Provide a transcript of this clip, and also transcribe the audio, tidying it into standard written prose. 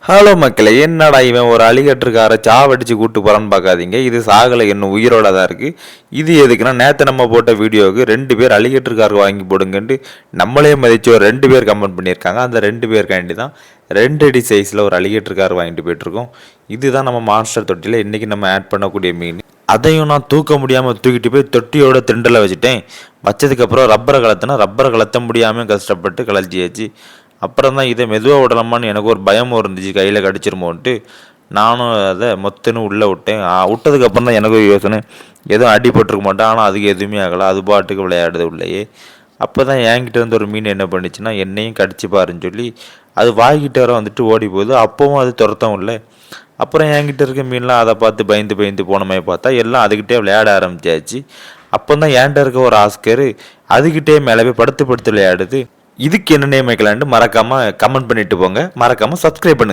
Hello மக்களே, என்னடா இவன் ஒரு அலிகேட்டருக்கார சாவடிச்சு கூட்டு போறான்னு பார்க்காதீங்க. இது சாகலை, இன்னும் உயிரோட தான் இருக்குது. இது எதுக்குன்னா, நேற்று நம்ம போட்ட வீடியோவுக்கு 2 பேர் அலிகேட்டருக்கார் வாங்கி போடுங்கன்ட்டு நம்மளே மதித்து ஒரு 2 பேர் கமெண்ட் பண்ணியிருக்காங்க. அந்த 2 பேருக்காண்டி தான் 2 அடி சைஸில் ஒரு அலிகேட்டருக்கார் வாங்கிட்டு போயிட்டுருக்கோம். இதுதான் நம்ம மான்ஸ்டர் தொட்டியில் இன்றைக்கி நம்ம ஆட் பண்ணக்கூடிய மீன். அதையும் நான் தூக்க முடியாமல் தூக்கிட்டு போய் தொட்டியோட திண்டலை வச்சுட்டேன். வச்சதுக்கப்புறம் ரப்பரை கலத்த முடியாமல் கஷ்டப்பட்டு கலச்சியாச்சு. அப்புறம் தான் இதை மெதுவாக விடலாமான்னு எனக்கு ஒரு பயமும் இருந்துச்சு, கையில் கடிச்சிருமோன்ட்டு. நானும் அதை மொத்தன்னு உள்ளே விட்டேன். விட்டதுக்கப்புறம் தான் எனக்கு யோசனை, எதுவும் அடிபட்டுருக்க மாட்டேன். ஆனால் அதுக்கு எதுவுமே ஆகலை, அது பாட்டுக்கு விளையாடுது உள்ளேயே. அப்போ தான் என்கிட்ட இருந்து ஒரு மீன் என்ன பண்ணிச்சுன்னா, என்னையும் கடிச்சு பாருன்னு சொல்லி அது வாங்கிட்டு வர வந்துட்டு ஓடி போகுது. அப்போவும் அது துரத்தவும் இல்லை. அப்புறம் என்கிட்ட இருக்க மீன்லாம் அதை பார்த்து பயந்து போன மாதிரி பார்த்தா எல்லாம் அதுக்கிட்டே விளையாட ஆரம்பிச்சாச்சு. அப்போ தான் என்கிட்ட இருக்க ஒரு ஆஸ்கர் அதுக்கிட்டே மேலே போய் படுத்து விளையாடுது. இதுக்கு என்ன நேம் வைக்கலான்ட்டு மறக்காமல் கமெண்ட் பண்ணிட்டு போங்க. மறக்காமல் சப்ஸ்கிரைப் பண்ணுங்கள்.